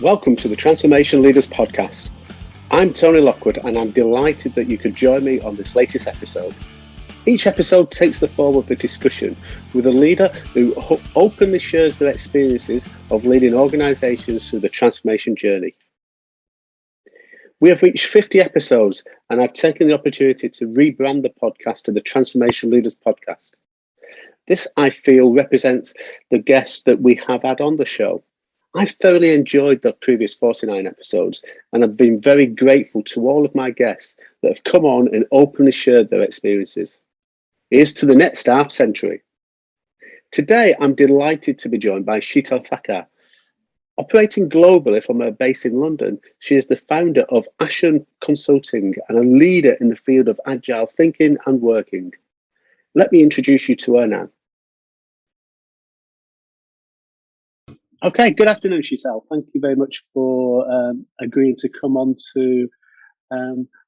Welcome to the Transformation Leaders Podcast. I'm Tony Lockwood and I'm delighted that you could join me on this latest episode. Each episode takes the form of a discussion with a leader who openly shares their experiences of leading organisations through the transformation journey. We have reached 50 episodes and I've taken the opportunity to rebrand the podcast to the Transformation Leaders Podcast. This, I feel, represents the guests that we have had on the show. I've thoroughly enjoyed the previous 49 episodes and I've been very grateful to all of my guests that have come on and openly shared their experiences. Here's to the next half century. Today, I'm delighted to be joined by Sheetal Thaker. Operating globally from her base in London, she is the founder of Ashen Consulting and a leader in the field of agile thinking and working. Let me introduce you to her now. Okay, good afternoon, Sheetal. Thank you very much for agreeing to come on to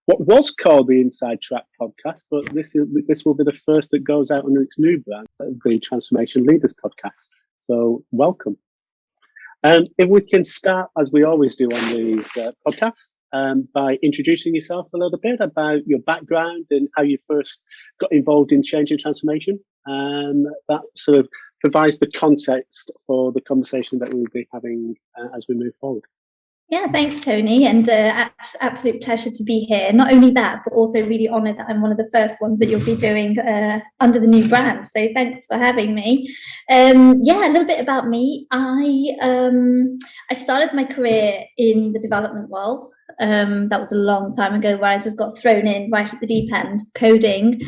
what was called the Inside Track podcast, but this will be the first that goes out under its new brand, the Transformation Leaders Podcast. So welcome. If we can start, as we always do on these podcasts, by introducing yourself a little bit about your background and how you first got involved in change and transformation. That sort of provides the context for the conversation that we'll be having as we move forward. Yeah, thanks, Tony, and absolute pleasure to be here. Not only that, but also really honoured that I'm one of the first ones that you'll be doing under the new brand. So thanks for having me. A little bit about me. I started my career in the development world. That was a long time ago, where I just got thrown in right at the deep end, coding,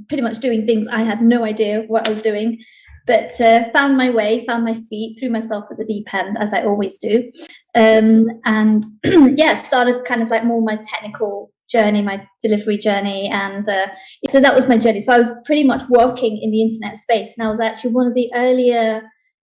pretty much doing things I had no idea what I was doing. But found my way, found my feet, threw myself at the deep end, as I always do. Started kind of like more my technical journey, my delivery journey. And so that was my journey. So I was pretty much working in the internet space. And I was actually one of the earlier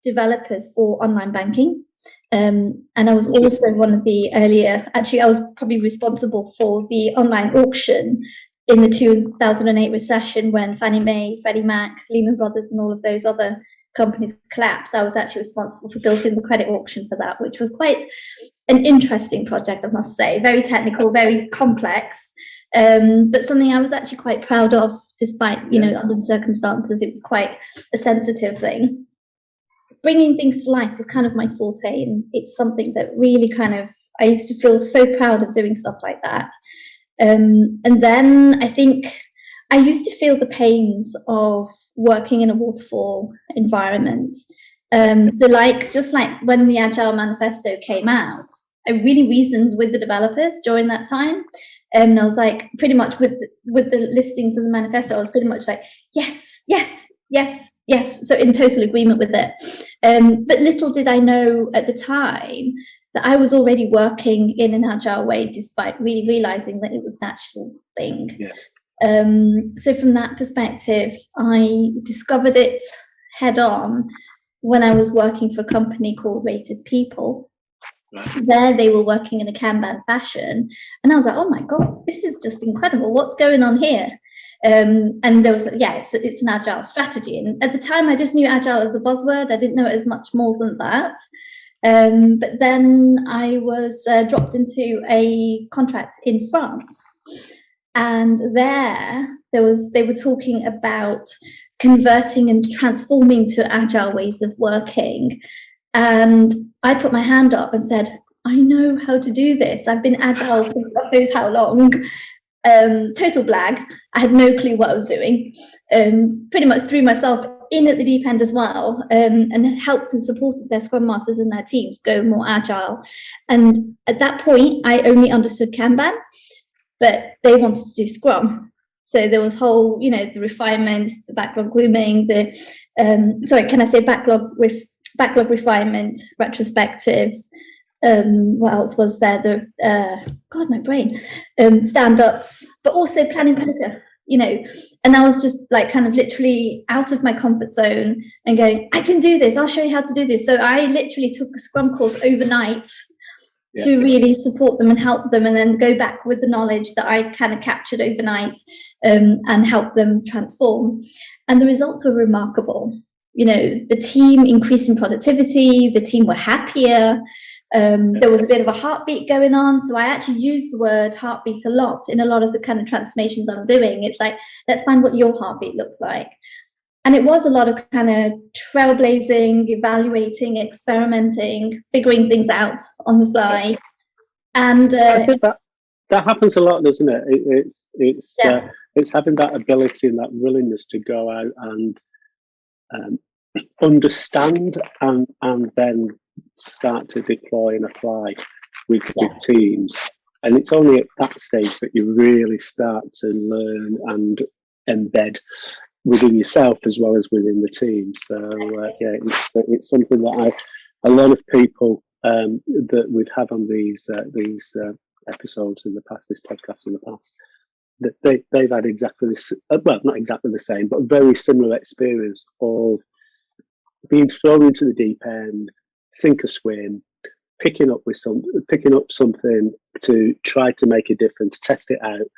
developers for online banking. And I was also one of the earlier, actually, I was probably responsible for the online auction in the 2008 recession when Fannie Mae, Freddie Mac, Lehman Brothers and all of those other companies collapsed. I was actually responsible for building the credit auction for that, which was quite an interesting project, I must say. Very technical, very complex, but something I was actually quite proud of, despite, under the circumstances, it was quite a sensitive thing. Bringing things to life was kind of my forte, and it's something that really I used to feel so proud of doing stuff like that. And then I think I used to feel the pains of working in a waterfall environment. Just like when the Agile Manifesto came out, I really reasoned with the developers during that time. And I was like, pretty much with the listings of the manifesto, I was pretty much like, yes. So in total agreement with it. But little did I know at the time that I was already working in an agile way, despite really realizing that it was a natural thing. Yes. So from that perspective, I discovered it head on when I was working for a company called Rated People. Right. There they were working in a Kanban fashion. And I was like, oh my God, this is just incredible. What's going on here? And there was, it's an agile strategy. And at the time, I just knew agile as a buzzword. I didn't know it as much more than that. But then I was dropped into a contract in France, and they were talking about converting and transforming to agile ways of working. And I put my hand up and said, I know how to do this. I've been agile for God knows how long. Total blag. I had no clue what I was doing. Pretty much threw myself in at the deep end as well, and helped and supported their scrum masters and their teams go more agile. And at that point, I only understood Kanban, but they wanted to do scrum. So there was whole, the refinements, the backlog grooming, backlog refinement, retrospectives. What else was there? My brain. Stand-ups, but also planning poker, and I was just like kind of literally out of my comfort zone and going, I can do this. I'll show you how to do this. So I literally took a scrum course overnight to really support them and help them, and then go back with the knowledge that I kind of captured overnight and help them transform. And the results were remarkable. The team increased in productivity, the team were happier. There was a bit of a heartbeat going on. So I actually use the word heartbeat a lot in a lot of the kind of transformations I'm doing. It's like, let's find what your heartbeat looks like. And it was a lot of kind of trailblazing, evaluating, experimenting, figuring things out on the fly. And I think that happens a lot, doesn't it? It's having that ability and that willingness to go out and understand and then start to deploy and apply with teams. And it's only at that stage that you really start to learn and embed within yourself as well as within the team. So it's something that a lot of people that we've had on these episodes in the past, this podcast in the past, that they've had exactly this, well, not exactly the same, but very similar experience of being thrown into the deep end, sink or swim, picking up something to try to make a difference, test it out,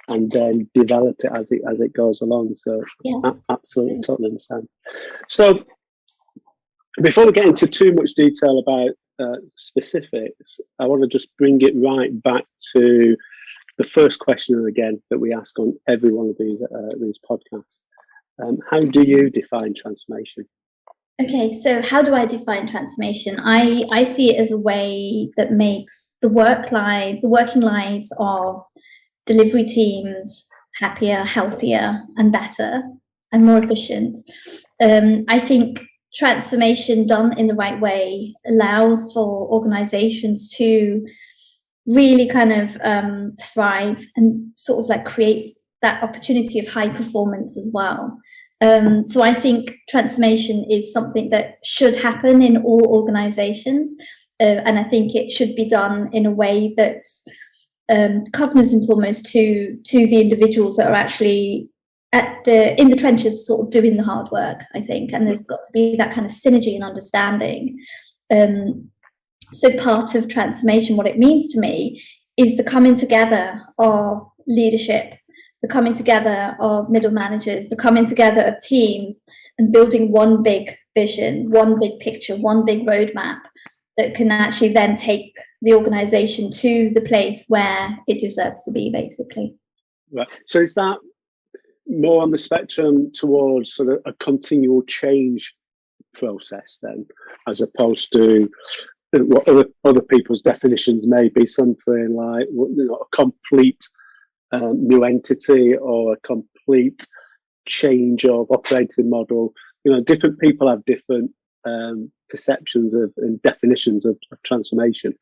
and then develop it as it goes along. So absolutely, totally understand. So before we get into too much detail about specifics, I want to just bring it right back to the first question again that we ask on every one of these podcasts. How do you define transformation? Okay, so how do I define transformation? I see it as a way that makes the working lives of delivery teams happier, healthier, and better, and more efficient. I think transformation done in the right way allows for organizations to really kind of thrive and sort of like create that opportunity of high performance as well. So I think transformation is something that should happen in all organizations, and I think it should be done in a way that's cognizant almost to the individuals that are actually in the trenches, sort of doing the hard work, I think. And there's got to be that kind of synergy and understanding. So part of transformation, what it means to me, is the coming together of leadership, the coming together of middle managers, the coming together of teams, and building one big vision, one big picture, one big roadmap that can actually then take the organization to the place where it deserves to be, basically. Right. So is that more on the spectrum towards sort of a continual change process then, as opposed to what other people's definitions may be, something like a complete new entity or a complete change of operating model? Different people have different perceptions of and definitions of transformation.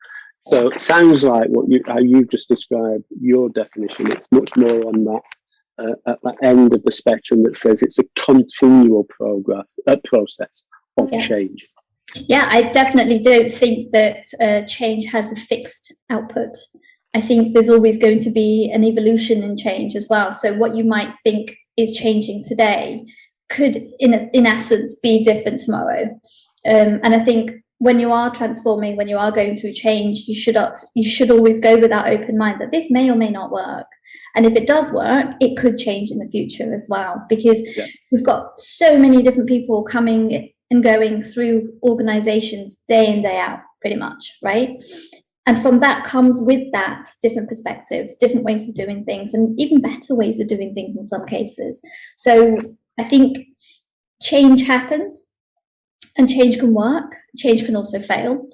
So it sounds like how you've just described your definition. It's much more on that at that end of the spectrum that says it's a continual process of change. Yeah, I definitely don't think that change has a fixed output. I think there's always going to be an evolution in change as well. So what you might think is changing today could, in essence, be different tomorrow. And I think when you are transforming, when you are going through change, you should always go with that open mind that this may or may not work. And if it does work, it could change in the future as well, because we've got so many different people coming and going through organizations day in, day out, pretty much, right? And from that comes with that different perspectives, different ways of doing things, and even better ways of doing things in some cases. So I think change happens, and change can work. Change can also fail.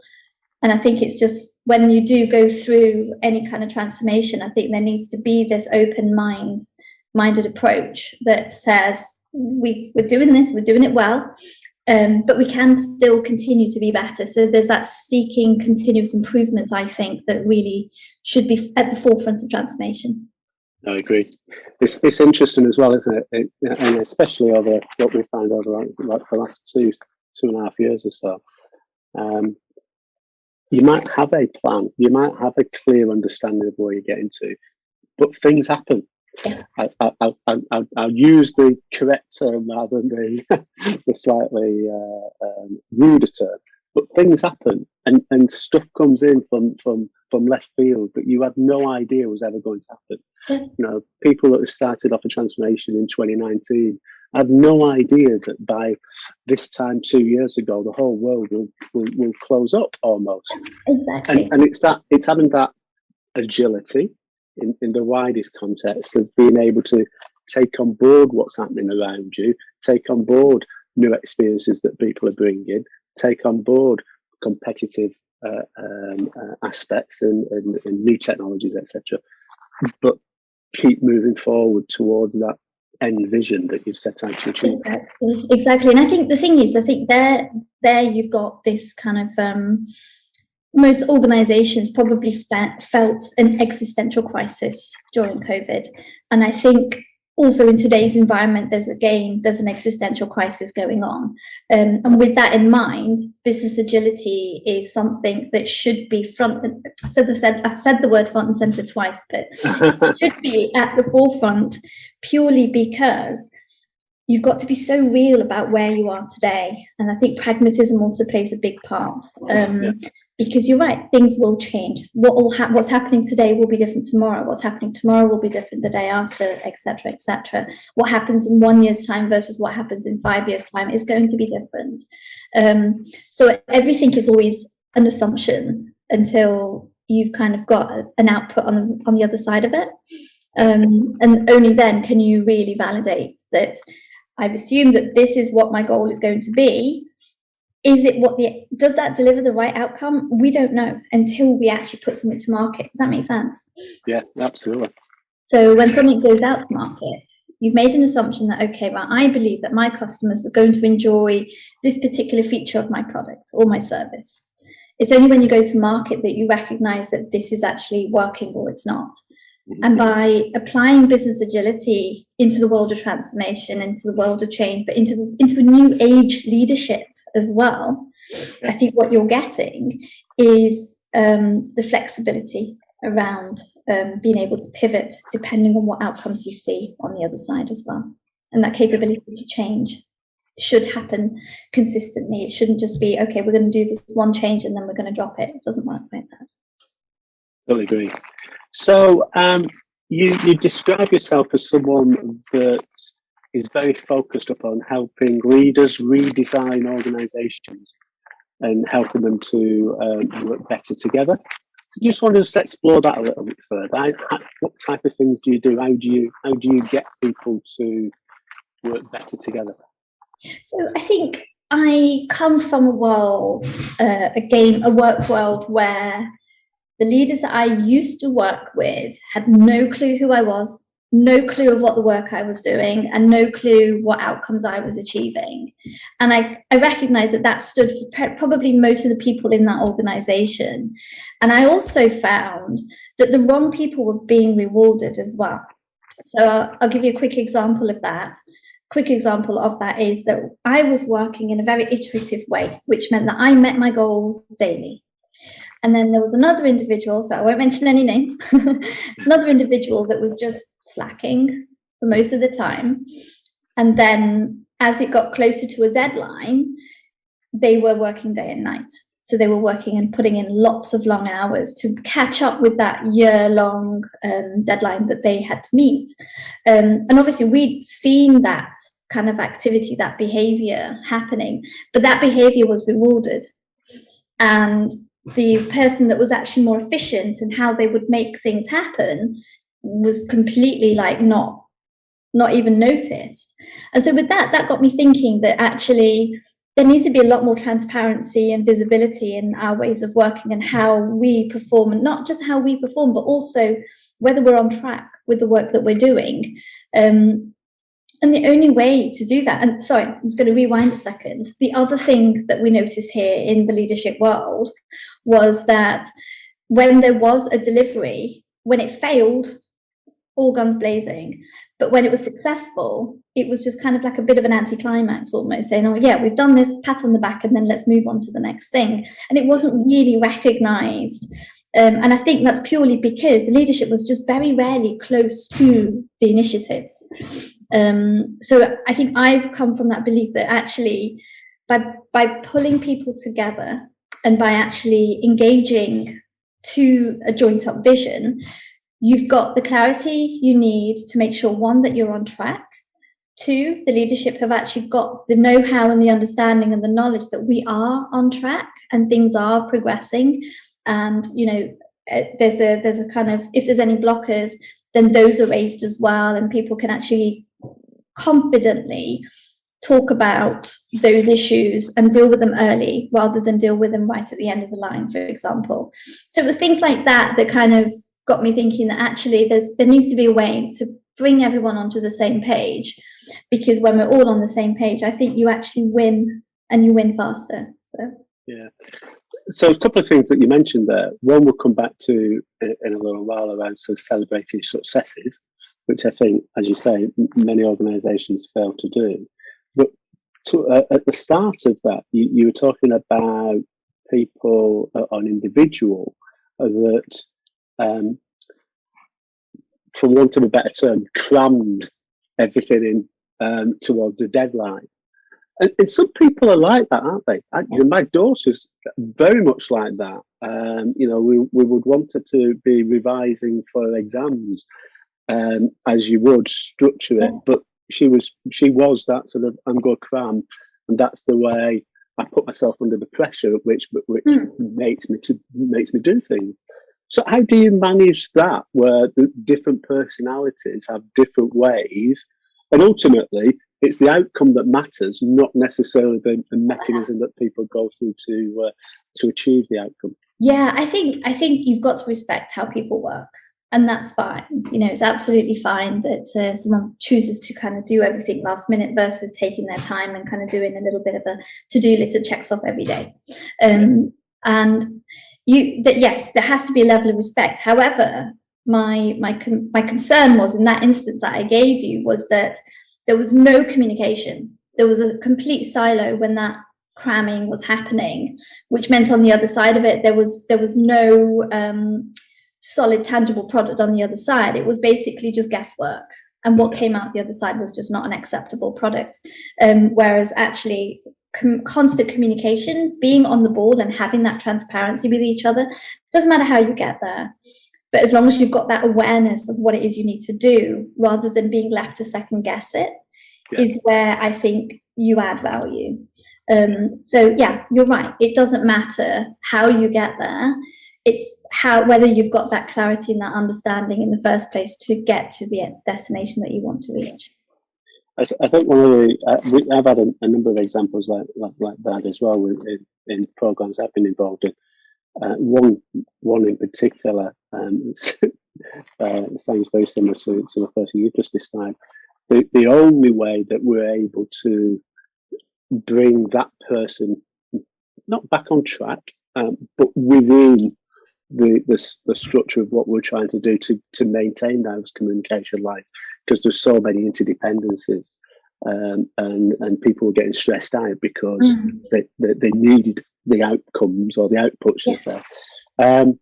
And I think it's just when you do go through any kind of transformation, I think there needs to be this open-minded approach that says we're doing this, we're doing it well, but we can still continue to be better. So there's that seeking continuous improvement, I think, that really should be at the forefront of transformation. I agree. It's interesting as well, isn't it? And especially over what we found over like the last 2.5 years or so. You might have a plan, you might have a clear understanding of where you're getting to, but things happen. I'll use the correct term rather than the slightly ruder term. But things happen, and stuff comes in from left field that you had no idea was ever going to happen. People that have started off a transformation in 2019 I had no idea that by this time 2 years ago, the whole world will close up almost. Exactly. And it's having that agility in the widest context of being able to take on board what's happening around you, take on board new experiences that people are bringing, take on board competitive aspects and new technologies, etc. But keep moving forward towards that end vision that you've set out to achieve. Exactly. And I think the thing is, I think there you've got this kind of most organizations probably felt an existential crisis during COVID. And I think also in today's environment, there's an existential crisis going on. And with that in mind, business agility is something that should be I've said the word front and center twice, but it should be at the forefront, purely because you've got to be so real about where you are today. And I think pragmatism also plays a big part. Because you're right, things will change. What's happening today will be different tomorrow. What's happening tomorrow will be different the day after, etc., etc. What happens in 1 year's time versus what happens in 5 years' time is going to be different. So everything is always an assumption until you've kind of got an output on the other side of it. And only then can you really validate that I've assumed that this is what my goal is going to be. Does that deliver the right outcome? We don't know until we actually put something to market. Does that make sense? Yeah, absolutely. So when something goes out to market, you've made an assumption that, okay, well, I believe that my customers were going to enjoy this particular feature of my product or my service. It's only when you go to market that you recognize that this is actually working or it's not. Mm-hmm. And by applying business agility into the world of transformation, into the world of change, but into a new age leadership as well, I think what you're getting is the flexibility around being able to pivot depending on what outcomes you see on the other side as well. And that capability to change should happen consistently. It shouldn't just be, okay, we're going to do this one change and then we're going to drop it. It doesn't work like that. Totally agree. So you describe yourself as someone that is very focused upon helping leaders redesign organizations and helping them to work better together. So just wanted to explore that a little bit further. What type of things do you do? How do you get people to work better together? So I think I come from a world, a work world where the leaders that I used to work with had no clue who I was, no clue of what the work I was doing, and no clue what outcomes I was achieving. And I recognized that stood for probably most of the people in that organization. And I also found that the wrong people were being rewarded as well. So I'll give you a quick example of that. Quick example of that is that I was working in a very iterative way, which meant that I met my goals daily. And then there was another individual, so I won't mention any names, another individual that was just slacking for most of the time. And then as it got closer to a deadline, they were working day and night. So they were working and putting in lots of long hours to catch up with that year-long deadline that they had to meet. And obviously we'd seen that kind of activity, that behavior happening, but that behavior was rewarded. And the person that was actually more efficient and how they would make things happen was completely like not even noticed. And so with that got me thinking that actually there needs to be a lot more transparency and visibility in our ways of working and how we perform, and not just how we perform, but also whether we're on track with the work that we're doing. And the only way to do that, and sorry, I'm just going to rewind a second. The other thing that we noticed here in the leadership world was that when there was a delivery, when it failed, all guns blazing. But when it was successful, it was just kind of like a bit of an anticlimax almost, saying, oh yeah, we've done this, pat on the back, and then let's move on to the next thing. And it wasn't really recognized. And I think that's purely because leadership was just very rarely close to the initiatives. So I think I've come from that belief that actually by pulling people together and by actually engaging to a joint up vision, you've got the clarity you need to make sure, one, that you're on track, two, the leadership have actually got the know-how and the understanding and the knowledge that we are on track and things are progressing. And, you know, there's a kind of, if there's any blockers, then those are raised as well, and people can actually confidently talk about those issues and deal with them early rather than deal with them right at the end of the line, for example. So it was things like that that kind of got me thinking that actually there needs to be a way to bring everyone onto the same page, because when we're all on the same page, I think you actually win, and you win faster. So yeah. So a couple of things that you mentioned there. One we'll come back to in a little while around sort of celebrating successes, which I think, as you say, many organisations fail to do. But at the start of that, you were talking about people, an individual that, for want of a better term, crammed everything in towards the deadline. And some people are like that, aren't they? My daughter's very much like that. You know, we would want her to be revising for exams, as you would structure it, but she was that sort of, I'm going to cram, and that's the way I put myself under the pressure, which makes me do things. So how do you manage that, where the different personalities have different ways, and ultimately it's the outcome that matters, not necessarily the mechanism that people go through to achieve the outcome? Yeah, I think you've got to respect how people work, and that's fine. You know, it's absolutely fine that someone chooses to kind of do everything last minute versus taking their time and kind of doing a little bit of a to-do list that checks off every day. And yes, there has to be a level of respect. However, my concern was, in that instance that I gave you, was that there was no communication. There was a complete silo when that cramming was happening, which meant on the other side of it, there was no solid, tangible product on the other side. It was basically just guesswork. And what came out the other side was just not an acceptable product. Whereas actually constant communication, being on the ball and having that transparency with each other, doesn't matter how you get there. But as long as you've got that awareness of what it is you need to do, rather than being left to second guess it, is where I think you add value. So yeah, you're right. It doesn't matter how you get there. It's whether you've got that clarity and that understanding in the first place to get to the destination that you want to reach. I think one of the I've had a number of examples like that as well in programs I've been involved in. One in particular sounds very similar to the person you've just described. The only way that we're able to bring that person not back on track, but within the structure of what we're trying to do to maintain those communication lines, because there's so many interdependencies, and people were getting stressed out because they needed the outcomes or the outputs, should I say,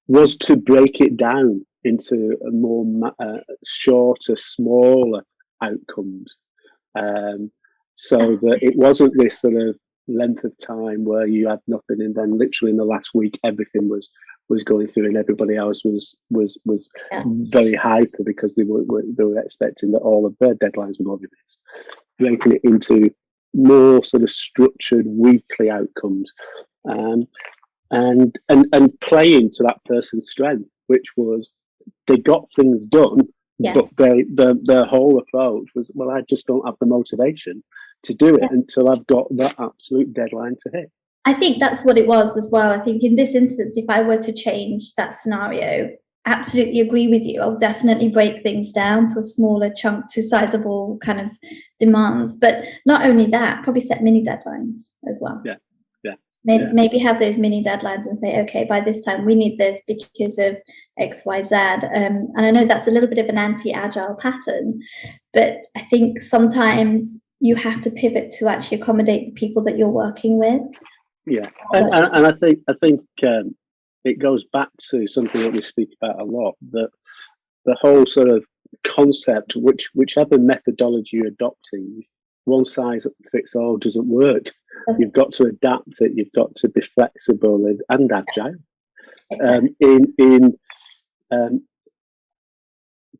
was to break it down into a more shorter, smaller outcomes, so that it wasn't this sort of length of time where you had nothing, and then literally in the last week everything was going through, and everybody else was very hyper because they were expecting that all of their deadlines were going to be missed. Breaking it into more sort of structured weekly outcomes, and playing to that person's strength, which was they got things done, but their whole approach was, well, I just don't have the motivation to do it until I've got that absolute deadline to hit. I think that's what it was as well. I think in this instance, if I were to change that scenario, absolutely agree with you. I'll definitely break things down to a smaller chunk, to sizable kind of demands. But not only that, probably set mini deadlines as well. Maybe have those mini deadlines and say, okay, by this time we need this because of X, Y, Z. And I know that's a little bit of an anti-agile pattern, but I think sometimes you have to pivot to actually accommodate the people that you're working with. Yeah, and I think it goes back to something that we speak about a lot, that the whole sort of concept, whichever methodology you're adopting, one size fits all doesn't work. You've got to adapt it. You've got to be flexible and agile. In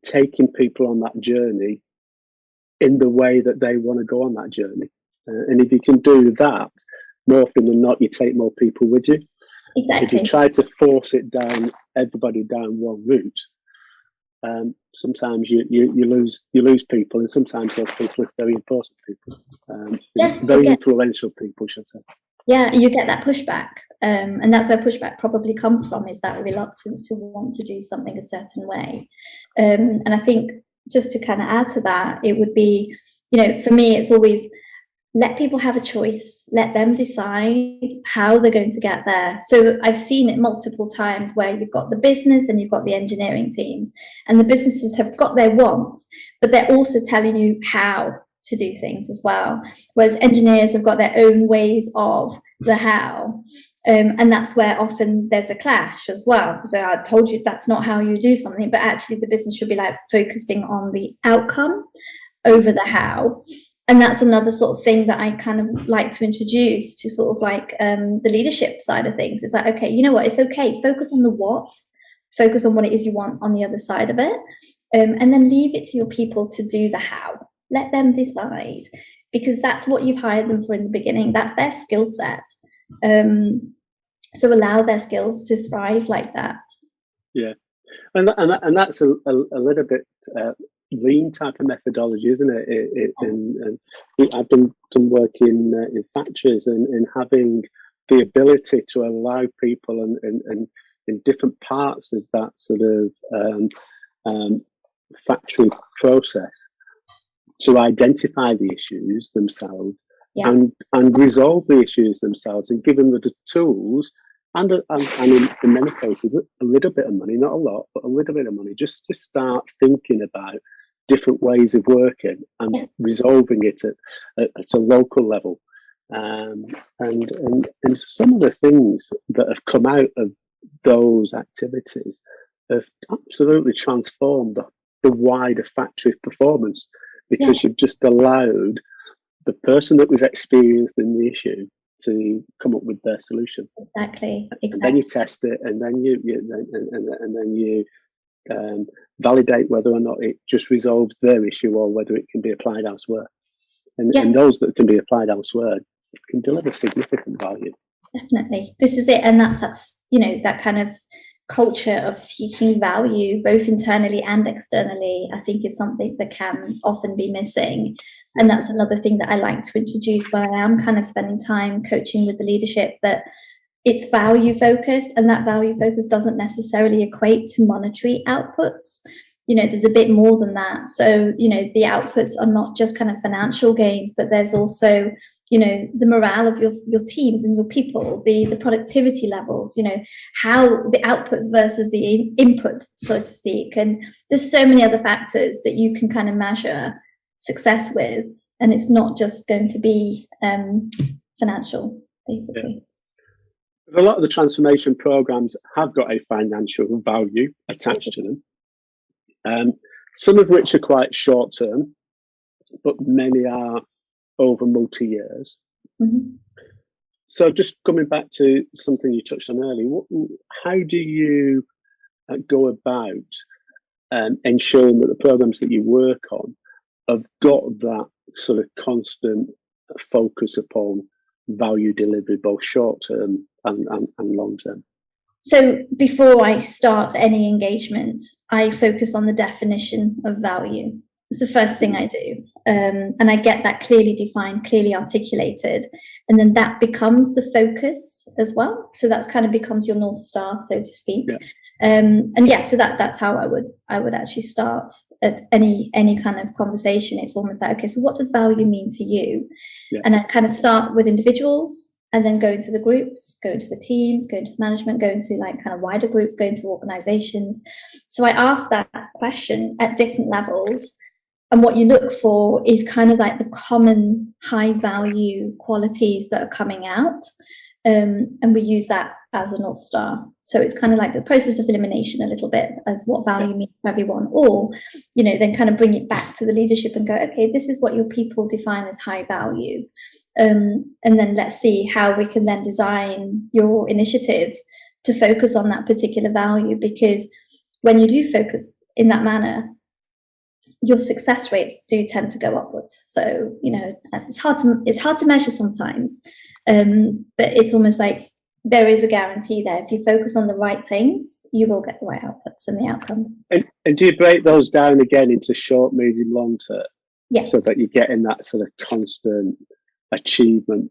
taking people on that journey in the way that they want to go on that journey. And if you can do that, more often than not, you take more people with you. Exactly. If you try to force it down, everybody down one route, sometimes you lose people, and sometimes those people are very important people, very influential people, should I say. Yeah, you get that pushback, and that's where pushback probably comes from, is that reluctance to want to do something a certain way. And I think, just to kind of add to that, it would be, for me, it's always let people have a choice, let them decide how they're going to get there. So I've seen it multiple times where you've got the business and you've got the engineering teams, and the businesses have got their wants, but they're also telling you how to do things as well. Whereas engineers have got their own ways of the how. And that's where often there's a clash as well. So I told you that's not how you do something, but actually the business should be like focusing on the outcome over the how. And that's another sort of thing that I kind of like to introduce to sort of like the leadership side of things. It's like, okay, you know what? It's okay. Focus on the what. Focus on what it is you want on the other side of it. And then leave it to your people to do the how. Let them decide, because that's what you've hired them for in the beginning. That's their skill set. So allow their skills to thrive like that. Yeah. And that's a little bit lean type of methodology, isn't it? I've done work in factories and having the ability to allow people and in different parts of that sort of factory process to identify the issues themselves and resolve the issues themselves, and give them the tools and in many cases a little bit of money, not a lot, but a little bit of money, just to start thinking about different ways of working and resolving it at a local level. And some of the things that have come out of those activities have absolutely transformed the wider factory performance, because you've just allowed the person that was experienced in the issue to come up with their solution. Exactly. And then you test it, and then you validate whether or not it just resolves their issue or whether it can be applied elsewhere. And those that can be applied elsewhere can deliver significant value. Definitely. This is it. And that's that kind of culture of seeking value, both internally and externally, I think is something that can often be missing. And that's another thing that I like to introduce when I am kind of spending time coaching with the leadership, that it's value focused, and that value focus doesn't necessarily equate to monetary outputs. There's a bit more than that. So, the outputs are not just kind of financial gains, but there's also, the morale of your teams and your people, the productivity levels, how the outputs versus the input, so to speak. And there's so many other factors that you can kind of measure success with. And it's not just going to be financial, basically. Yeah. A lot of the transformation programs have got a financial value attached to them, some of which are quite short term, but many are over multi-years. Mm-hmm. So just coming back to something you touched on earlier, how do you go about ensuring that the programs that you work on have got that sort of constant focus upon value delivery, both short term and long term? So before I start any engagement, I focus on the definition of value. It's the first thing I do. And I get that clearly defined, clearly articulated. And then that becomes the focus as well. So that's kind of becomes your North Star, so to speak. Yeah. So that's how I would actually start at any kind of conversation. It's almost like, okay, so what does value mean to you? Yeah. And I kind of start with individuals, and then go into the groups, go into the teams, go into management, go into like kind of wider groups, go into organizations. So I ask that question at different levels. And what you look for is kind of like the common high value qualities that are coming out. And we use that as a North Star. So it's kind of like the process of elimination a little bit, as what value means for everyone. Or, then kind of bring it back to the leadership and go, okay, this is what your people define as high value. And then let's see how we can then design your initiatives to focus on that particular value. Because when you do focus in that manner, your success rates do tend to go upwards. So, you know, it's hard to measure sometimes, but it's almost like there is a guarantee there. If you focus on the right things, you will get the right outputs and the outcomes. And do you break those down again into short, medium, long term? Yeah. So that you get in that sort of constant achievement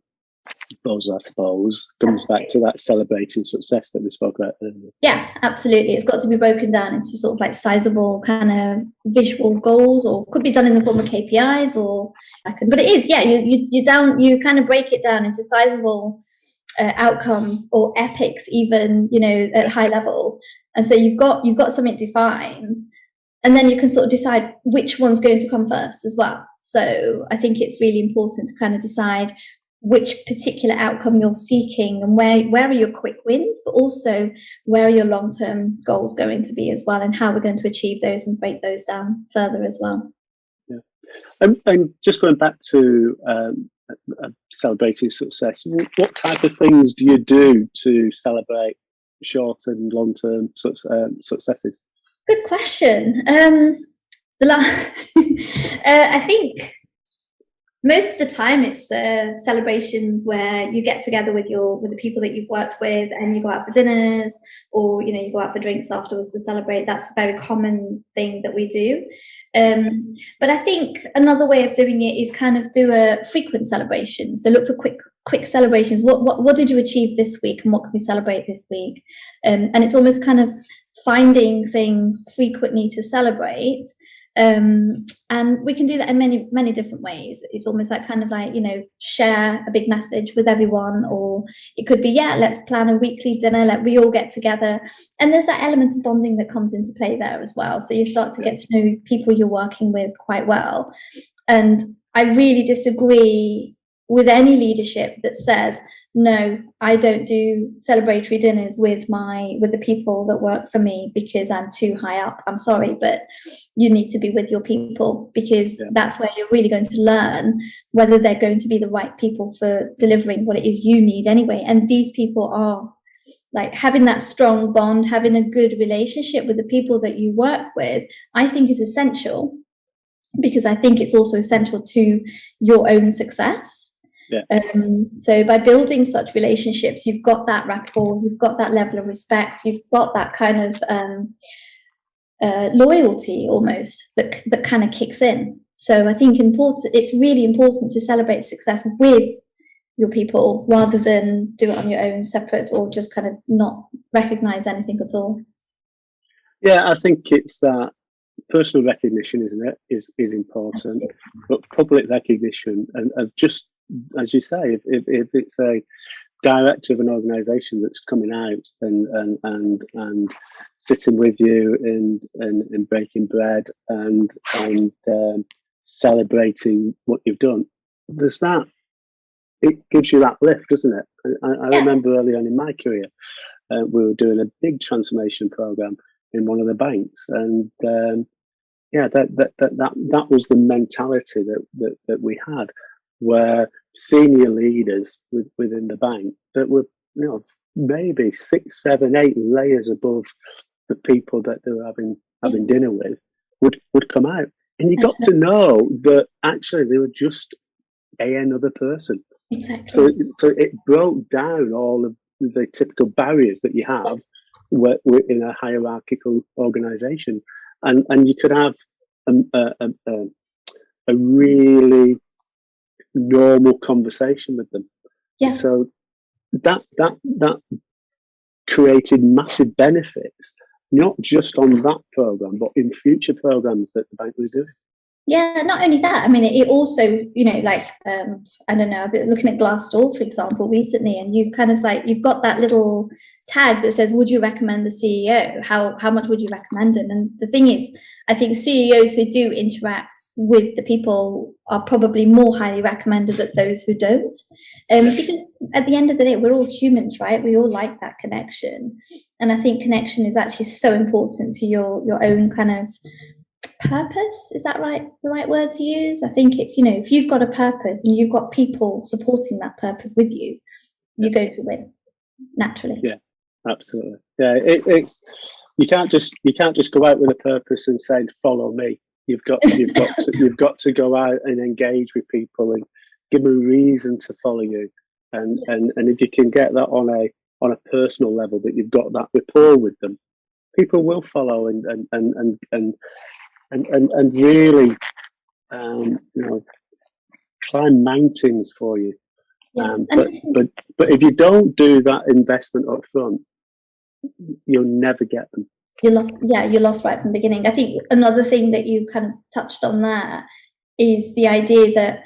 buzz, I suppose, comes back to that celebrating success that we spoke about earlier. Yeah, absolutely. It's got to be broken down into sort of like sizable kind of visual goals, or could be done in the form of KPIs, or but it is, yeah, you kind of break it down into sizable outcomes, or epics even, you know, at high level. And so you've got something defined, and then you can sort of decide which one's going to come first as well. So I think it's really important to kind of decide which particular outcome you're seeking, and where are your quick wins, but also where are your long-term goals going to be as well, and how we're going to achieve those and break those down further as well. Yeah. And just going back to celebrating success, what type of things do you do to celebrate short and long-term successes? Good question. I think most of the time it's celebrations where you get together with the people that you've worked with, and you go out for dinners, or, you know, you go out for drinks afterwards to celebrate. That's a very common thing that we do. But I think another way of doing it is kind of do a frequent celebration. So look for quick celebrations. What did you achieve this week, and what can we celebrate this week? And it's almost kind of finding things frequently to celebrate. And we can do that in many different ways. It's almost like kind of like, you know, share a big message with everyone, or it could be, yeah, let's plan a weekly dinner, like we all get together, and there's that element of bonding that comes into play there as well. So you start to get to know people you're working with quite well. And I really disagree with any leadership that says, no, I don't do celebratory dinners with the people that work for me because I'm too high up. I'm sorry, but you need to be with your people, because that's where you're really going to learn whether they're going to be the right people for delivering what it is you need anyway. And these people are like having that strong bond, having a good relationship with the people that you work with, I think is essential, because I think it's also essential to your own success. Yeah. So by building such relationships, you've got that rapport, you've got that level of respect, you've got that kind of loyalty almost that kind of kicks in. So I think it's really important to celebrate success with your people rather than do it on your own separate, or just kind of not recognize anything at all. Yeah, I think it's that personal recognition, isn't it, is important. Absolutely. But public recognition, and of just, as you say, if it's a director of an organisation that's coming out and sitting with you in breaking bread and celebrating what you've done, there's that. It gives you that lift, doesn't it? I remember early on in my career, we were doing a big transformation program in one of the banks, and that was the mentality that we had, where senior leaders within the bank that were, you know, maybe 6, 7, 8 layers above the people that they were having dinner with would come out, and you got to know that actually they were just another person. Exactly. So it broke down all of the typical barriers that you have in a hierarchical organisation, and you could have a really normal conversation with them. Yeah. So that created massive benefits, not just on that program, but in future programs that the bank was doing. Yeah, not only that, I mean, it also, you know, like, I don't know, I've been looking at Glassdoor, for example, recently, and you kind of like, you've got that little tag that says, would you recommend the CEO? How much would you recommend him? And the thing is, I think CEOs who do interact with the people are probably more highly recommended than those who don't. Because at the end of the day, we're all humans, right? We all like that connection. And I think connection is actually so important to your own kind of purpose. Is that right? The right word to use? I think it's, you know, if you've got a purpose and you've got people supporting that purpose with you, you're going to win naturally. Yeah, absolutely. Yeah, it's you can't just go out with a purpose and say follow me. You've got to go out and engage with people and give them a reason to follow you. And if you can get that on a personal level, that you've got that rapport with them, people will follow and really climb mountains for you. But if you don't do that investment up front, you'll never get them. You're lost right from the beginning. I think another thing that you kind of touched on there is the idea that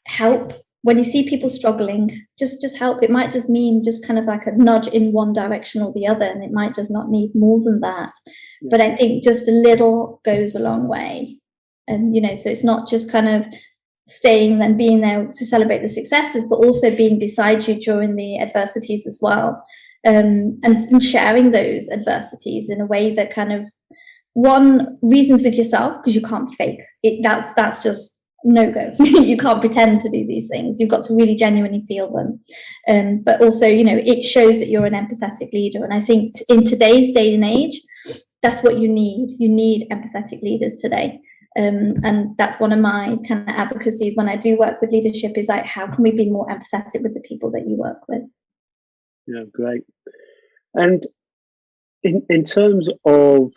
help, when you see people struggling, just help. It might just mean just kind of like a nudge in one direction or the other, and it might just not need more than that. Yeah. But I think just a little goes a long way. And, so it's not just kind of staying and being there to celebrate the successes, but also being beside you during the adversities as well. And sharing those adversities in a way that kind of, one, reasons with yourself, because you can't be fake. That's just no-go. You can't pretend to do these things. You've got to really genuinely feel them. But also, it shows that you're an empathetic leader. And I think in today's day and age, that's what you need. You need empathetic leaders today. And that's one of my kind of advocacies when I do work with leadership, is like, how can we be more empathetic with the people that you work with? Yeah, great. And in terms of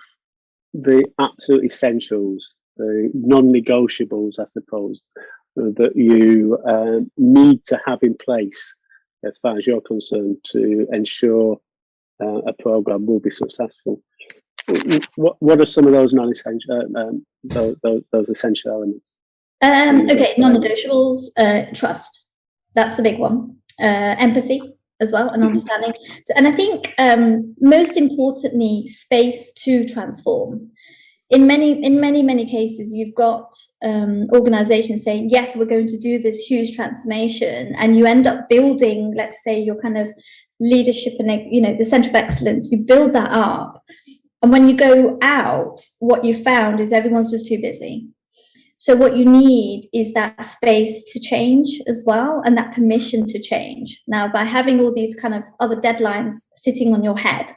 the absolute essentials, the non-negotiables, I suppose, that you need to have in place as far as you're concerned to ensure a program will be successful. What are some of those non-essential, those essential elements? Okay, non-negotiables, trust. That's the big one. Empathy as well, and understanding. So, and I think most importantly, space to transform. In many cases, you've got organizations saying, yes, we're going to do this huge transformation, and you end up building, let's say, your kind of leadership and the center of excellence. You build that up, and when you go out, what you found is everyone's just too busy. So what you need is that space to change as well, and that permission to change. Now, by having all these kind of other deadlines sitting on your head,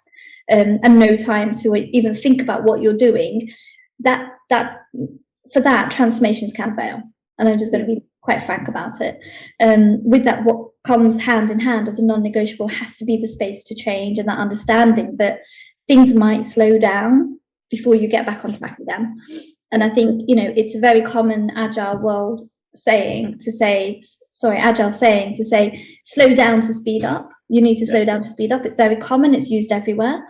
and no time to even think about what you're doing, that transformations can fail. And I'm just going to be quite frank about it. With that, what comes hand in hand as a non-negotiable has to be the space to change, and that understanding that things might slow down before you get back on track again. And I think, it's a very common agile saying to say, slow down to speed up. You need to slow down to speed up. It's very common. It's used everywhere,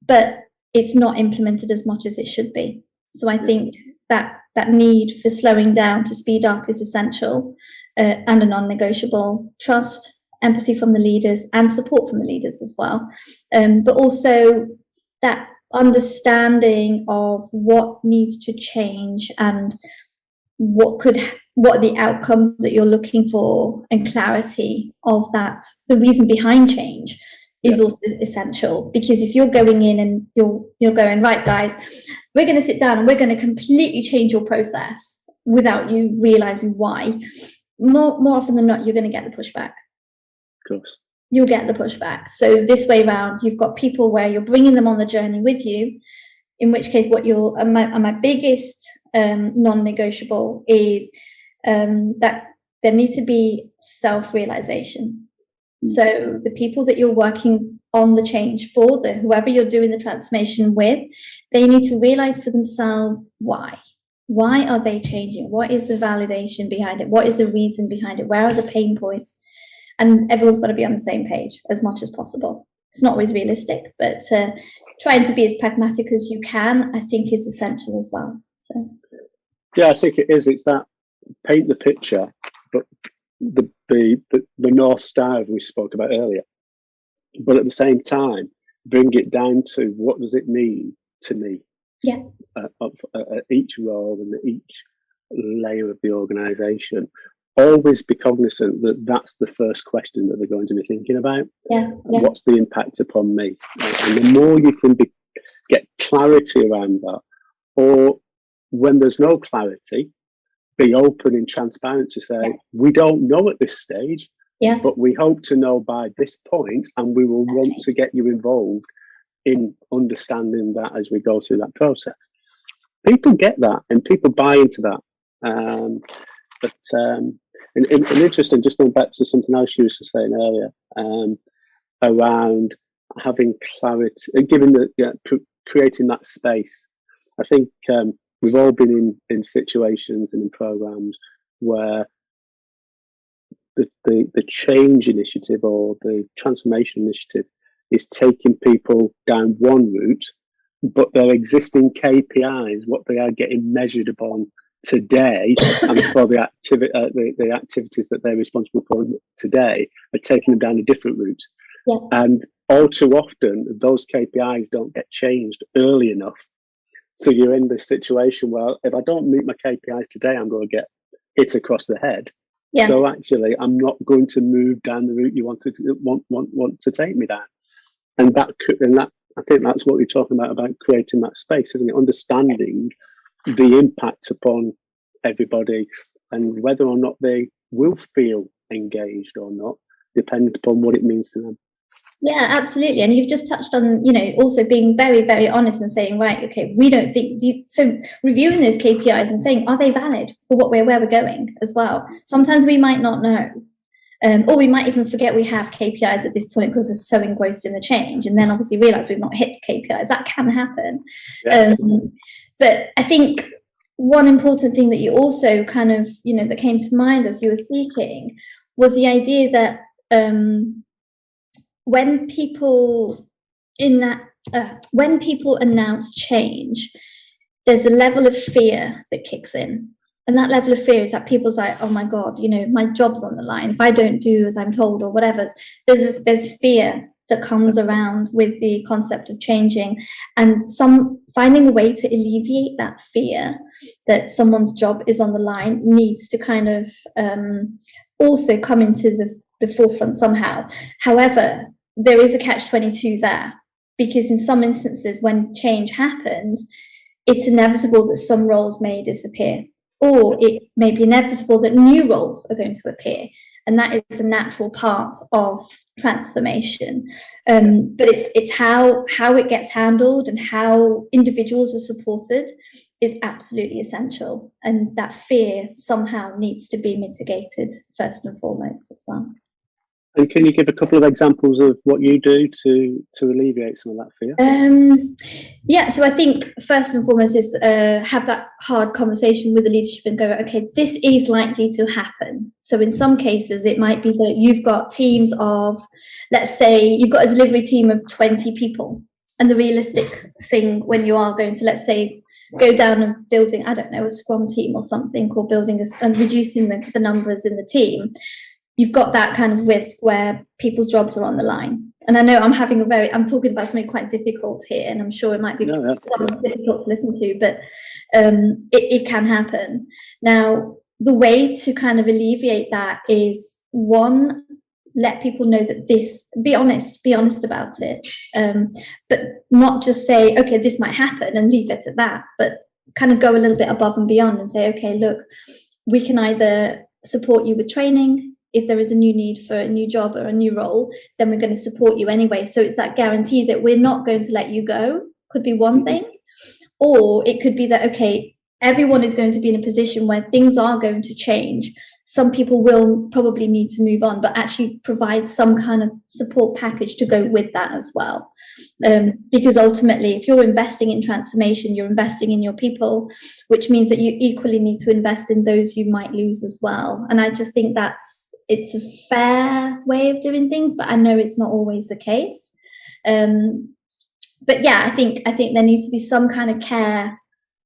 but it's not implemented as much as it should be. So I think that need for slowing down to speed up is essential, and a non-negotiable. Trust, empathy from the leaders, and support from the leaders as well. But also that understanding of what needs to change and what are the outcomes that you're looking for, and clarity of that, the reason behind change is also essential. Because if you're going in and you're going, right, guys, we're going to sit down and we're going to completely change your process without you realizing why, more often than not, you're going to get the pushback. Of course. You'll get the pushback. So this way around, you've got people where you're bringing them on the journey with you, in which case my biggest non-negotiable is that there needs to be self-realization. So the people that you're working on the change for, whoever you're doing the transformation with, they need to realize for themselves why. Why are they changing? What is the validation behind it? What is the reason behind it? Where are the pain points? And everyone's got to be on the same page as much as possible. It's not always realistic, but trying to be as pragmatic as you can, I think, is essential as well. So. Yeah, I think it is. It's that paint the picture, but the North Star we spoke about earlier. But at the same time, bring it down to what does it mean to me? Yeah. At each role and at each layer of the organisation. Always be cognizant that that's the first question that they're going to be thinking about. What's the impact upon me? And the more you can get clarity around that, or when there's no clarity, be open and transparent to say, we don't know at this stage, but we hope to know by this point, and we will want to get you involved in understanding that as we go through that process. people get that and people buy into that. And interesting, just going back to something else you were saying earlier, around having clarity, giving creating that space. I think we've all been in situations and in programs where the change initiative or the transformation initiative is taking people down one route, but their existing KPIs, what they are getting measured upon today, and for the activities that they're responsible for today, are taking them down a different route. Yeah. And all too often, those KPIs don't get changed early enough. So you're in this situation where if I don't meet my KPIs today, I'm going to get hit across the head. Yeah. So actually, I'm not going to move down the route you want to take me down. And that I think that's what you're talking about creating that space, isn't it? Understanding the impact upon everybody and whether or not they will feel engaged or not, depending upon what it means to them. Yeah, absolutely. And you've just touched on, also being very, very honest and saying, right, okay, we don't think, so reviewing those KPIs and saying, are they valid for where we're going as well? Sometimes we might not know. Or we might even forget we have KPIs at this point because we're so engrossed in the change, and then obviously realize we've not hit KPIs. That can happen. Yeah. But I think one important thing that you also kind of, that came to mind as you were speaking was the idea that when people announce change, there's a level of fear that kicks in. And that level of fear is that people's like, oh my God, my job's on the line. If I don't do as I'm told or whatever, there's fear that comes around with the concept of changing, and finding a way to alleviate that fear that someone's job is on the line needs to kind of also come into the forefront somehow. However, there is a catch-22 there, because in some instances when change happens, it's inevitable that some roles may disappear, or it may be inevitable that new roles are going to appear. And that is a natural part of transformation. But it's how it gets handled and how individuals are supported is absolutely essential. And that fear somehow needs to be mitigated first and foremost as well. And can you give a couple of examples of what you do to alleviate some of that fear? Yeah, so I think first and foremost is have that hard conversation with the leadership and go, okay, this is likely to happen. So in some cases, it might be that you've got teams of, let's say you've got a delivery team of 20 people. And the realistic thing when you are going to, let's say, go down and building, I don't know, a scrum team or something, or building and reducing the numbers in the team, you've got that kind of risk where people's jobs are on the line. And I know I'm talking about something quite difficult here, and I'm sure it might be something difficult to listen to, but it can happen. Now, the way to kind of alleviate that is, one, let people know that be honest about it, but not just say, okay, this might happen and leave it at that, but kind of go a little bit above and beyond and say, okay, look, we can either support you with training. If there is a new need for a new job or a new role, then we're going to support you anyway. So it's that guarantee that we're not going to let you go, could be one thing. Or it could be that, okay, everyone is going to be in a position where things are going to change. Some people will probably need to move on, but actually provide some kind of support package to go with that as well. Because ultimately, if you're investing in transformation, you're investing in your people, which means that you equally need to invest in those you might lose as well. And I just think it's a fair way of doing things, but I know it's not always the case. But yeah, I think there needs to be some kind of care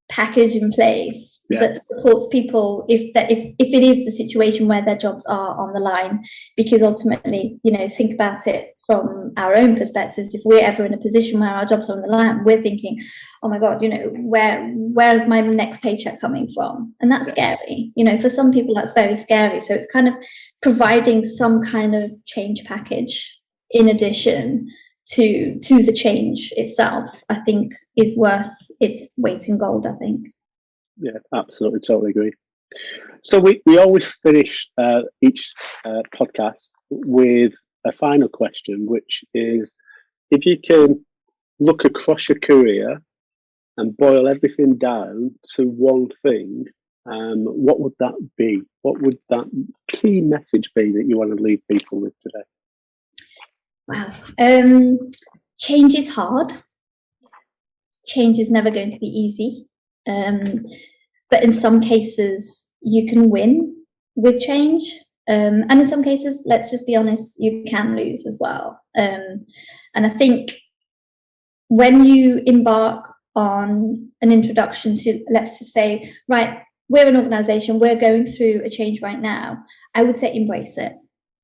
package in place that supports people if it is the situation where their jobs are on the line. Because ultimately, think about it from our own perspectives. If we're ever in a position where our jobs are on the line, we're thinking, oh my God, where is my next paycheck coming from? And that's scary. For some people that's very scary. So it's kind of providing some kind of change package in addition to the change itself, I think is worth its weight in gold, I think. Yeah, absolutely, totally agree. So we always finish each podcast with a final question, which is, if you can look across your career and boil everything down to one thing, what would that be? What would that key message be that you want to leave people with today? Wow. Change is hard. Change is never going to be easy. But in some cases, you can win with change. And in some cases, let's just be honest, you can lose as well. And I think when you embark on an introduction to, let's just say, right, we're an organization, we're going through a change right now, I would say embrace it,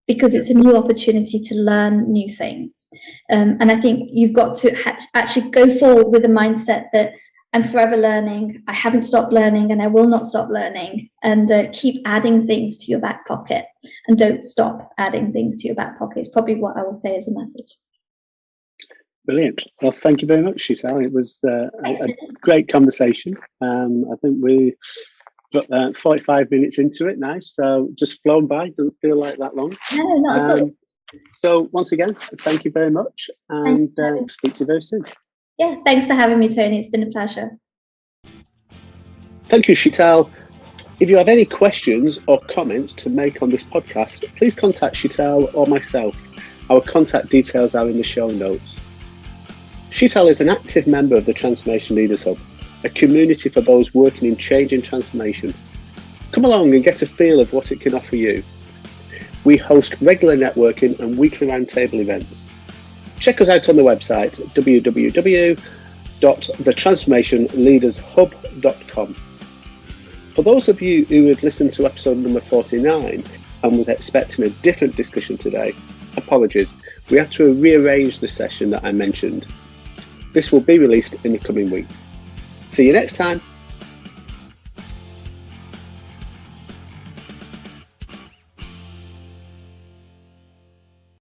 because it's a new opportunity to learn new things. And I think you've got to actually go forward with the mindset that I'm forever learning, I haven't stopped learning, and I will not stop learning, and keep adding things to your back pocket, and don't stop adding things to your back pocket. It's probably what I will say as a message. Brilliant. Well, thank you very much, Sheetal. It was a great conversation. I think we got 45 minutes into it now, so just flown by. Doesn't feel like that long. No, not at all. So once again, thank you very much, and speak to you very soon. Yeah, thanks for having me, Tony. It's been a pleasure. Thank you, Sheetal. If you have any questions or comments to make on this podcast, please contact Sheetal or myself. Our contact details are in the show notes. Sheetal is an active member of the Transformation Leaders Hub, a community for those working in change and transformation. Come along and get a feel of what it can offer you. We host regular networking and weekly roundtable events. Check us out on the website www.thetransformationleadershub.com. For those of you who have listened to episode number 49 and was expecting a different discussion today, apologies. We have to rearrange the session that I mentioned. This will be released in the coming weeks. See you next time.